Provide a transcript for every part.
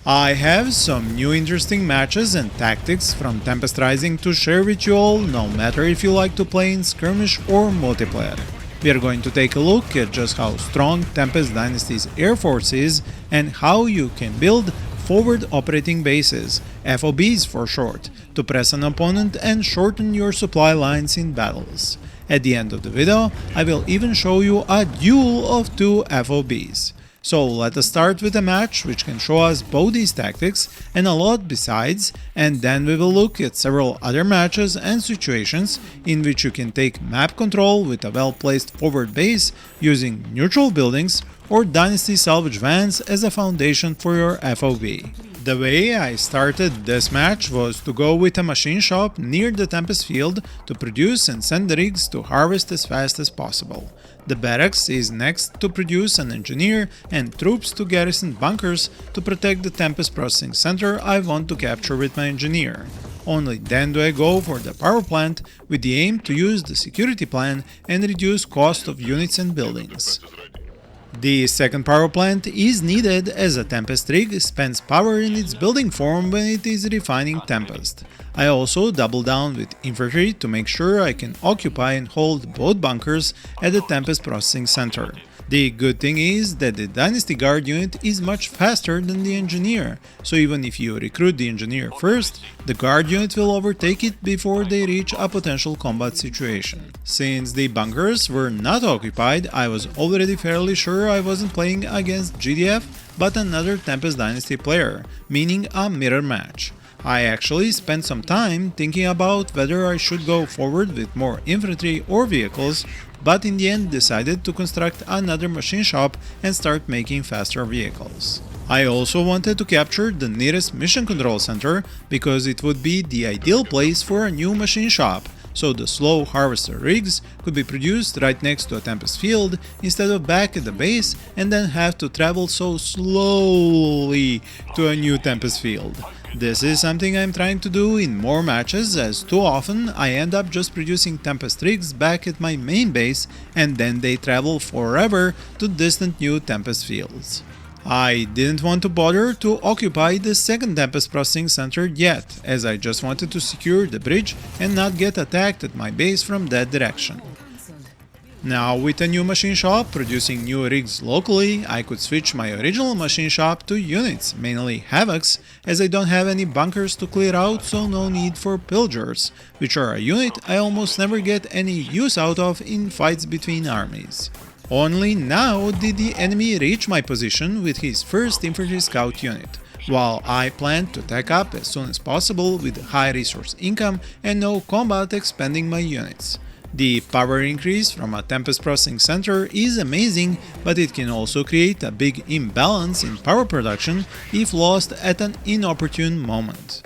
I have some new interesting matches and tactics from Tempest Rising to share with you all, no matter if you like to play in skirmish or multiplayer. We are going to take a look at just how strong Tempest Dynasty's air force is and how you can build forward operating bases, FOBs for short, to press an opponent and shorten your supply lines in battles. At the end of the video, I will even show you a duel of two FOBs. So let us start with a match which can show us both these tactics and a lot besides, and then we will look at several other matches and situations in which you can take map control with a well placed forward base using neutral buildings or Dynasty Salvage vans as a foundation for your FOB. The way I started this match was to go with a machine shop near the Tempest field to produce and send the rigs to harvest as fast as possible. The barracks is next to produce an engineer and troops to garrison bunkers to protect the Tempest processing center I want to capture with my engineer. Only then do I go for the power plant with the aim to use the security plan and reduce cost of units and buildings. The second power plant is needed as a Tempest rig spends power in its building form when it is refining Tempest. I also double down with infantry to make sure I can occupy and hold both bunkers at the Tempest processing center. The good thing is that the Dynasty Guard unit is much faster than the engineer, so even if you recruit the engineer first, the guard unit will overtake it before they reach a potential combat situation. Since the bunkers were not occupied, I was already fairly sure I wasn't playing against GDF but another Tempest Dynasty player, meaning a mirror match. I actually spent some time thinking about whether I should go forward with more infantry or vehicles, but in the end decided to construct another machine shop and start making faster vehicles. I also wanted to capture the nearest mission control center because it would be the ideal place for a new machine shop, so the slow harvester rigs could be produced right next to a Tempest field instead of back at the base and then have to travel so slowly to a new Tempest field. This is something I'm trying to do in more matches, as too often I end up just producing Tempest rigs back at my main base and then they travel forever to distant new Tempest fields. I didn't want to bother to occupy the second Tempest processing center yet, as I just wanted to secure the bridge and not get attacked at my base from that direction. Now with a new machine shop producing new rigs locally, I could switch my original machine shop to units, mainly Havocs, as I don't have any bunkers to clear out, so no need for Pillagers, which are a unit I almost never get any use out of in fights between armies. Only now did the enemy reach my position with his first infantry scout unit, while I planned to attack up as soon as possible with high resource income and no combat expending my units. The power increase from a Tempest processing center is amazing, but it can also create a big imbalance in power production if lost at an inopportune moment.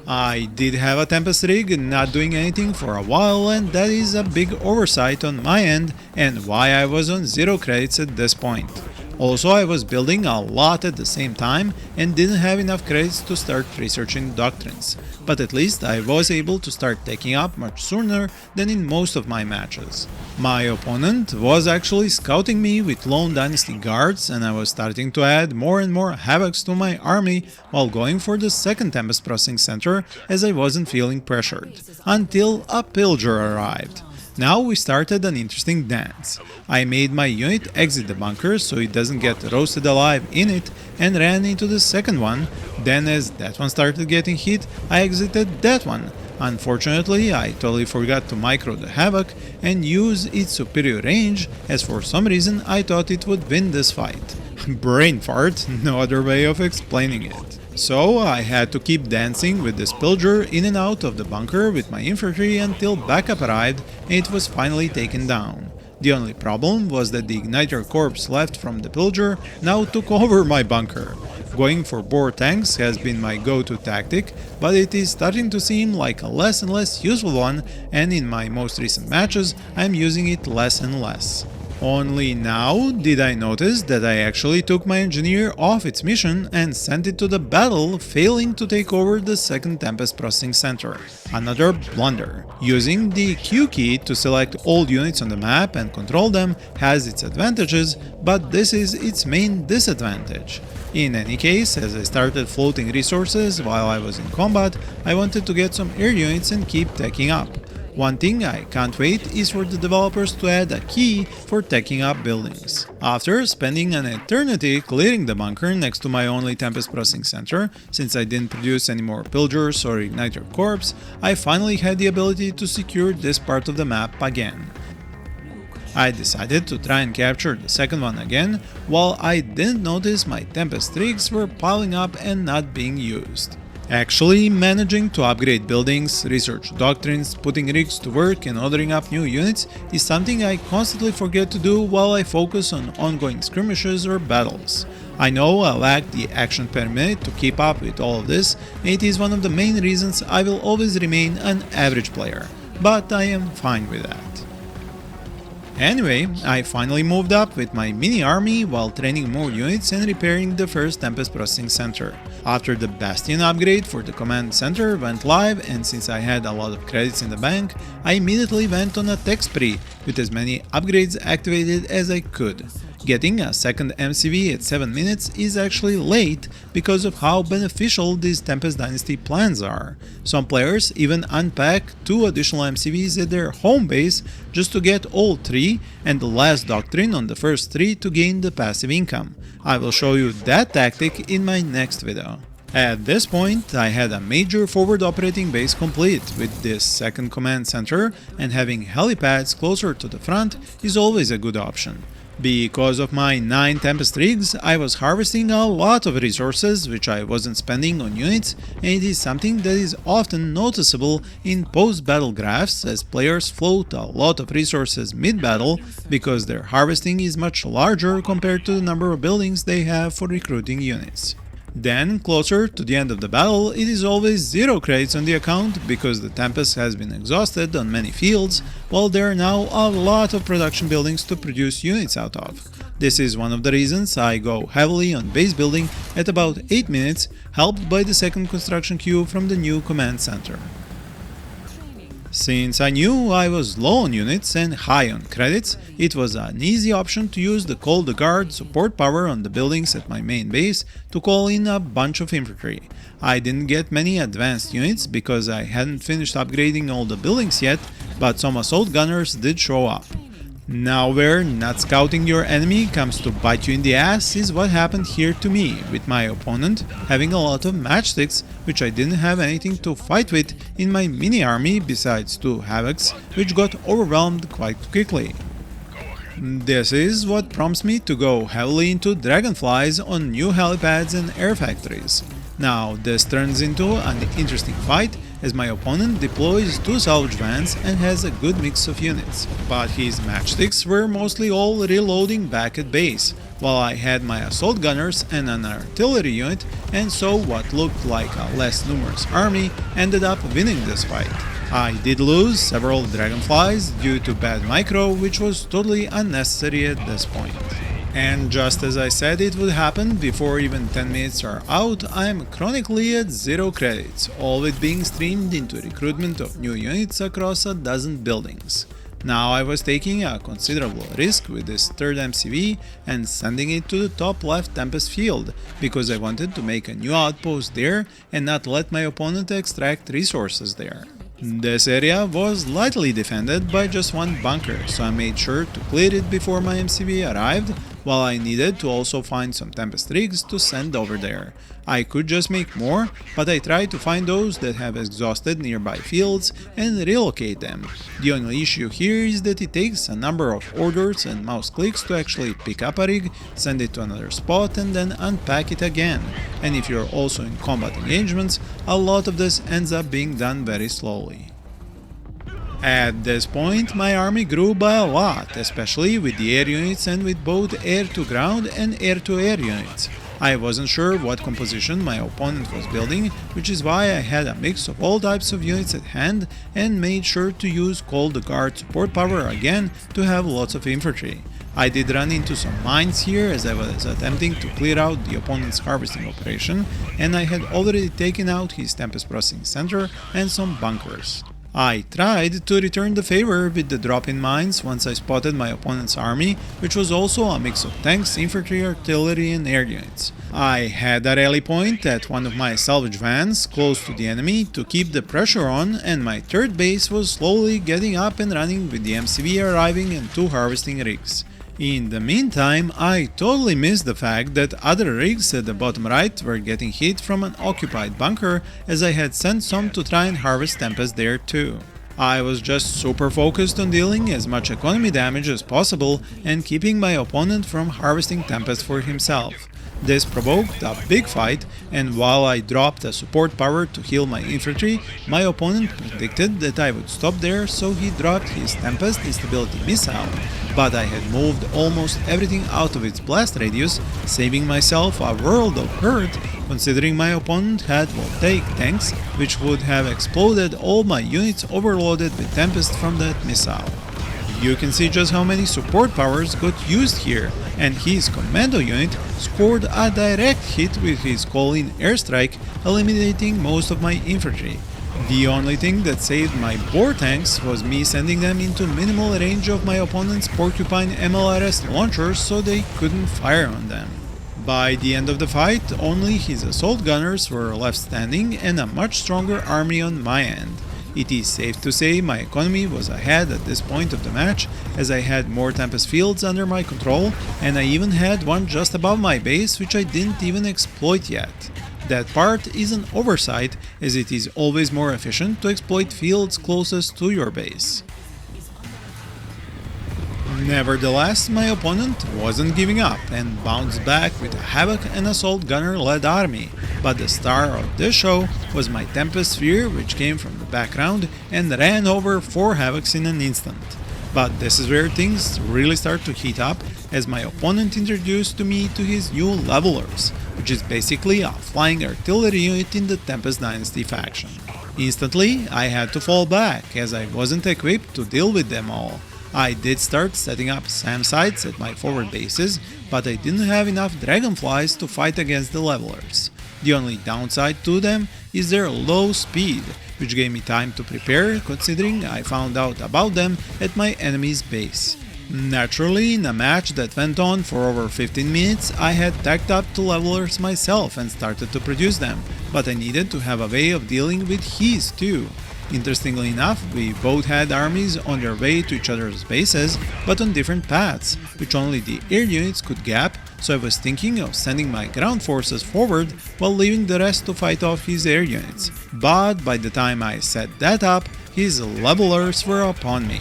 I did have a Tempest rig not doing anything for a while, and that is a big oversight on my end and why I was on 0 credits at this point. Also, I was building a lot at the same time and didn't have enough credits to start researching doctrines, but at least I was able to start taking up much sooner than in most of my matches. My opponent was actually scouting me with lone Dynasty guards, and I was starting to add more and more Havocs to my army while going for the second Tempest processing center as I wasn't feeling pressured, until a Pillager arrived. Now we started an interesting dance. I made my unit exit the bunker so it doesn't get roasted alive in it and ran into the second one, then as that one started getting hit, I exited that one. Unfortunately, I totally forgot to micro the Havoc and use its superior range, as for some reason I thought it would win this fight. Brain fart, no other way of explaining it. So I had to keep dancing with this Pillager in and out of the bunker with my infantry until backup arrived and it was finally taken down. The only problem was that the igniter corpse left from the Pillager now took over my bunker. Going for bore tanks has been my go-to tactic, but it is starting to seem like a less and less useful one, and in my most recent matches I'm using it less and less. Only now did I notice that I actually took my engineer off its mission and sent it to the battle, failing to take over the second Tempest processing center. Another blunder. Using the Q key to select all units on the map and control them has its advantages, but this is its main disadvantage. In any case, as I started floating resources while I was in combat, I wanted to get some air units and keep teching up. One thing I can't wait is for the developers to add a key for teching up buildings. After spending an eternity clearing the bunker next to my only Tempest processing center, since I didn't produce any more pillagers or igniter corps, I finally had the ability to secure this part of the map again. I decided to try and capture the second one again, while I didn't notice my Tempest rigs were piling up and not being used. Actually, managing to upgrade buildings, research doctrines, putting rigs to work and ordering up new units is something I constantly forget to do while I focus on ongoing skirmishes or battles. I know I lack the action per minute to keep up with all of this, and it is one of the main reasons I will always remain an average player, but I am fine with that. Anyway, I finally moved up with my mini army while training more units and repairing the first Tempest processing center. After the Bastion upgrade for the command center went live, and since I had a lot of credits in the bank, I immediately went on a tech spree with as many upgrades activated as I could. Getting a second MCV at 7 minutes is actually late because of how beneficial these Tempest Dynasty plans are. Some players even unpack 2 additional MCVs at their home base just to get all 3 and the last doctrine on the first 3 to gain the passive income. I will show you that tactic in my next video. At this point, I had a major forward operating base complete with this second command center, and having helipads closer to the front is always a good option. Because of my 9 Tempest rigs, I was harvesting a lot of resources which I wasn't spending on units, and it is something that is often noticeable in post-battle graphs as players float a lot of resources mid-battle because their harvesting is much larger compared to the number of buildings they have for recruiting units. Then, closer to the end of the battle, it is always 0 credits on the account because the Tempest has been exhausted on many fields, while there are now a lot of production buildings to produce units out of. This is one of the reasons I go heavily on base building at about 8 minutes, helped by the second construction queue from the new command center. Since I knew I was low on units and high on credits, it was an easy option to use the Call the Guard support power on the buildings at my main base to call in a bunch of infantry. I didn't get many advanced units because I hadn't finished upgrading all the buildings yet, but some assault gunners did show up. Now where not scouting your enemy comes to bite you in the ass is what happened here to me, with my opponent having a lot of matchsticks which I didn't have anything to fight with in my mini army besides 2 Havocs which got overwhelmed quite quickly. This is what prompts me to go heavily into Dragonflies on new helipads and air factories. Now this turns into an interesting fight as my opponent deploys 2 salvage vans and has a good mix of units, but his matchsticks were mostly all reloading back at base, while I had my assault gunners and an artillery unit, and so what looked like a less numerous army ended up winning this fight. I did lose several Dragonflies due to bad micro, which was totally unnecessary at this point. And just as I said it would happen, before even 10 minutes are out, I am chronically at 0 credits, all with being streamed into recruitment of new units across a dozen buildings. Now I was taking a considerable risk with this third MCV and sending it to the top left Tempest field, because I wanted to make a new outpost there and not let my opponent extract resources there. This area was lightly defended by just 1 bunker, so I made sure to clear it before my MCV arrived, while I needed to also find some Tempest rigs to send over there. I could just make more, but I tried to find those that have exhausted nearby fields and relocate them. The only issue here is that it takes a number of orders and mouse clicks to actually pick up a rig, send it to another spot and then unpack it again, and if you're also in combat engagements, a lot of this ends up being done very slowly. At this point, my army grew by a lot, especially with the air units and with both air-to-ground and air-to-air units. I wasn't sure what composition my opponent was building, which is why I had a mix of all types of units at hand and made sure to use Call the Guard support power again to have lots of infantry. I did run into some mines here as I was attempting to clear out the opponent's harvesting operation, and I had already taken out his Tempest Processing Center and some bunkers. I tried to return the favor with the drop-in mines once I spotted my opponent's army, which was also a mix of tanks, infantry, artillery and air units. I had a rally point at one of my salvage vans close to the enemy to keep the pressure on, and my third base was slowly getting up and running with the MCV arriving and 2 harvesting rigs. In the meantime, I totally missed the fact that other rigs at the bottom right were getting hit from an occupied bunker, as I had sent some to try and harvest Tempest there too. I was just super focused on dealing as much economy damage as possible and keeping my opponent from harvesting Tempest for himself. This provoked a big fight, and while I dropped a support power to heal my infantry, my opponent predicted that I would stop there, so he dropped his Tempest Instability missile, but I had moved almost everything out of its blast radius, saving myself a world of hurt, considering my opponent had voltaic tanks, which would have exploded all my units overloaded with Tempest from that missile. You can see just how many support powers got used here, and his commando unit scored a direct hit with his call-in airstrike, eliminating most of my infantry. The only thing that saved my boar tanks was me sending them into minimal range of my opponent's Porcupine MLRS launchers so they couldn't fire on them. By the end of the fight, only his assault gunners were left standing and a much stronger army on my end. It is safe to say my economy was ahead at this point of the match, as I had more Tempest fields under my control, and I even had one just above my base which I didn't even exploit yet. That part is an oversight, as it is always more efficient to exploit fields closest to your base. Nevertheless, my opponent wasn't giving up and bounced back with a Havoc and Assault Gunner-led army, but the star of this show was my Tempest Sphere, which came from the background and ran over 4 Havocs in an instant. But this is where things really start to heat up, as my opponent introduced me to his new Levelers, which is basically a flying artillery unit in the Tempest Dynasty faction. Instantly, I had to fall back, as I wasn't equipped to deal with them all. I did start setting up SAM sites at my forward bases, but I didn't have enough Dragonflies to fight against the Levelers. The only downside to them is their low speed, which gave me time to prepare, considering I found out about them at my enemy's base. Naturally, in a match that went on for over 15 minutes, I had tacked up to Levelers myself and started to produce them, but I needed to have a way of dealing with his too. Interestingly enough, we both had armies on their way to each other's bases, but on different paths, which only the air units could gap, so I was thinking of sending my ground forces forward while leaving the rest to fight off his air units. But by the time I set that up, his levelers were upon me.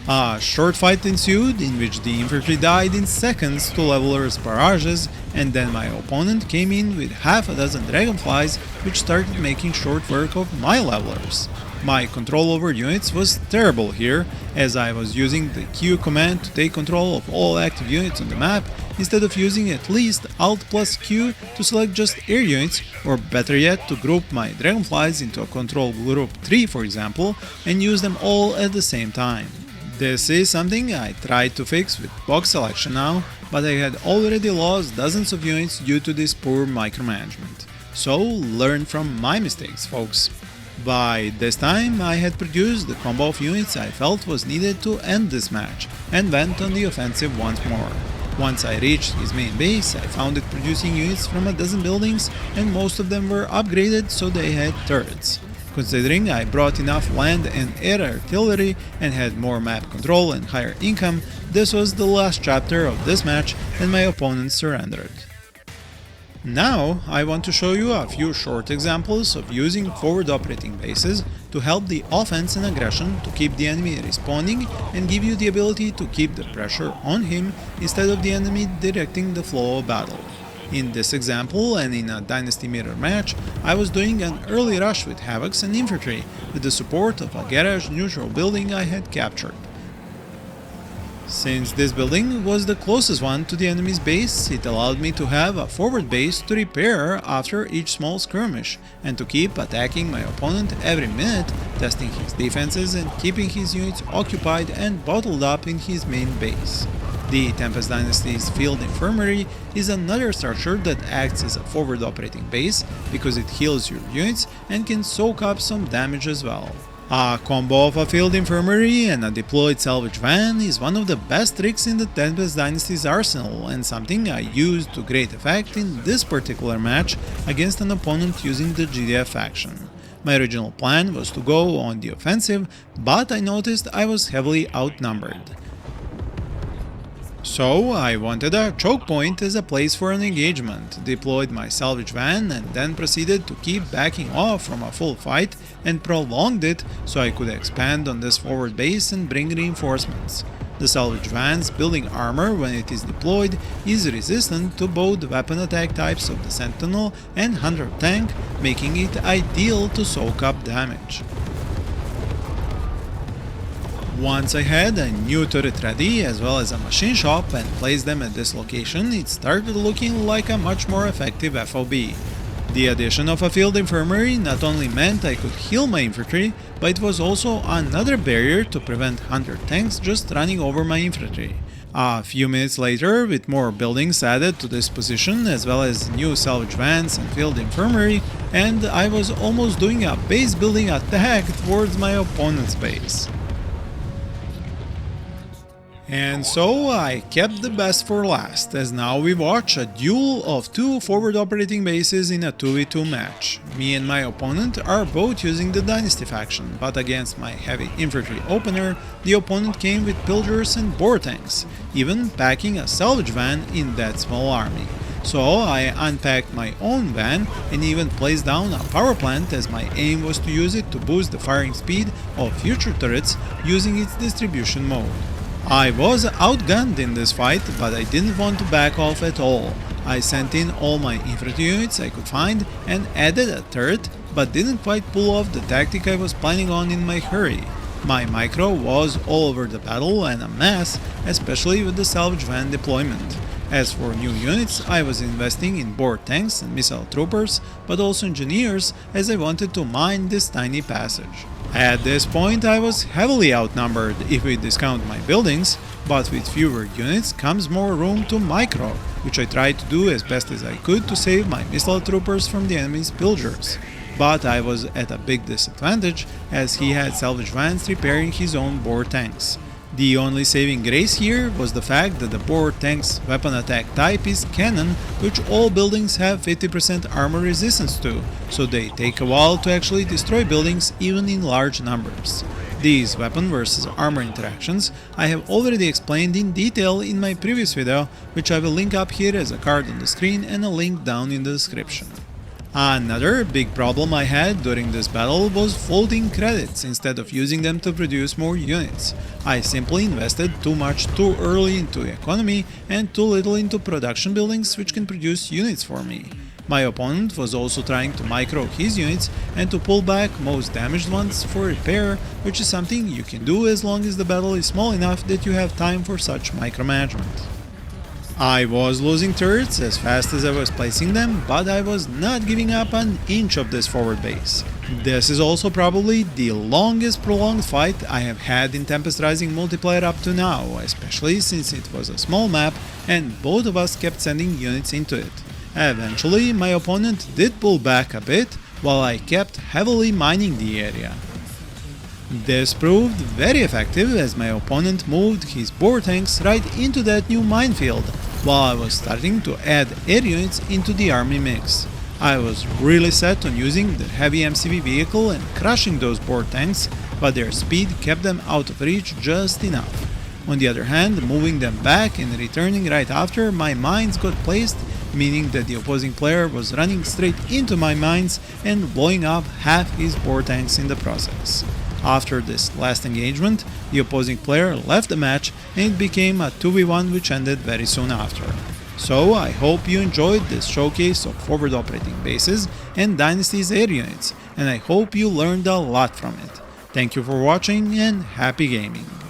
A short fight ensued, in which the infantry died in seconds to Leveler's barrages, and then my opponent came in with half a dozen Dragonflies, which started making short work of my Levelers. My control over units was terrible here, as I was using the Q command to take control of all active units on the map, instead of using at least Alt plus Q to select just air units, or better yet to group my Dragonflies into a control group 3 for example, and use them all at the same time. This is something I tried to fix with box selection now, but I had already lost dozens of units due to this poor micromanagement. So learn from my mistakes, folks. By this time I had produced the combo of units I felt was needed to end this match, and went on the offensive once more. Once I reached his main base, I found it producing units from a dozen buildings, and most of them were upgraded so they had turrets. Considering I brought enough land and air artillery and had more map control and higher income, this was the last chapter of this match and my opponent surrendered. Now I want to show you a few short examples of using forward operating bases to help the offense and aggression to keep the enemy responding and give you the ability to keep the pressure on him instead of the enemy directing the flow of battle. In this example, and in a Dynasty mirror match, I was doing an early rush with Havocs and infantry, with the support of a garage neutral building I had captured. Since this building was the closest one to the enemy's base, it allowed me to have a forward base to repair after each small skirmish, and to keep attacking my opponent every minute, testing his defenses and keeping his units occupied and bottled up in his main base. The Tempest Dynasty's Field Infirmary is another structure that acts as a forward operating base because it heals your units and can soak up some damage as well. A combo of a Field Infirmary and a deployed Salvage van is one of the best tricks in the Tempest Dynasty's arsenal, and something I used to great effect in this particular match against an opponent using the GDF faction. My original plan was to go on the offensive, but I noticed I was heavily outnumbered. So I wanted a choke point as a place for an engagement, deployed my salvage van, and then proceeded to keep backing off from a full fight and prolonged it so I could expand on this forward base and bring reinforcements. The salvage van's building armor when it is deployed is resistant to both weapon attack types of the Sentinel and Hunter tank, making it ideal to soak up damage. Once I had a new turret ready as well as a machine shop and placed them at this location, it started looking like a much more effective FOB. The addition of a field infirmary not only meant I could heal my infantry, but it was also another barrier to prevent hunter tanks just running over my infantry. A few minutes later, with more buildings added to this position as well as new salvage vans and field infirmary, and I was almost doing a base building attack towards my opponent's base. And so I kept the best for last, as now we watch a duel of two forward operating bases in a 2v2 match. Me and my opponent are both using the Dynasty faction, but against my heavy infantry opener, the opponent came with pillagers and boar tanks, even packing a salvage van in that small army. So I unpacked my own van and even placed down a power plant, as my aim was to use it to boost the firing speed of future turrets using its distribution mode. I was outgunned in this fight, but I didn't want to back off at all. I sent in all my infantry units I could find and added a turret, but didn't quite pull off the tactic I was planning on in my hurry. My micro was all over the battle and a mess, especially with the salvage van deployment. As for new units, I was investing in boar tanks and missile troopers, but also engineers, as I wanted to mine this tiny passage. At this point I was heavily outnumbered if we discount my buildings, but with fewer units comes more room to micro, which I tried to do as best as I could to save my missile troopers from the enemy's pillagers. But I was at a big disadvantage, as he had salvage vans repairing his own boar tanks. The only saving grace here was the fact that the boar tank's weapon attack type is cannon, which all buildings have 50% armor resistance to, so they take a while to actually destroy buildings even in large numbers. These weapon versus armor interactions I have already explained in detail in my previous video, which I will link up here as a card on the screen and a link down in the description. Another big problem I had during this battle was floating credits instead of using them to produce more units. I simply invested too much too early into economy and too little into production buildings which can produce units for me. My opponent was also trying to micro his units and to pull back most damaged ones for repair, which is something you can do as long as the battle is small enough that you have time for such micromanagement. I was losing turrets as fast as I was placing them, but I was not giving up an inch of this forward base. This is also probably the longest prolonged fight I have had in Tempest Rising multiplayer up to now, especially since it was a small map and both of us kept sending units into it. Eventually my opponent did pull back a bit, while I kept heavily mining the area. This proved very effective, as my opponent moved his boar tanks right into that new minefield, while I was starting to add air units into the army mix. I was really set on using the heavy MCV vehicle and crushing those boar tanks, but their speed kept them out of reach just enough. On the other hand, moving them back and returning right after my mines got placed, meaning that the opposing player was running straight into my mines and blowing up half his boar tanks in the process. After this last engagement, the opposing player left the match and it became a 2v1 which ended very soon after. So I hope you enjoyed this showcase of forward operating bases and Dynasty's air units, and I hope you learned a lot from it. Thank you for watching and happy gaming!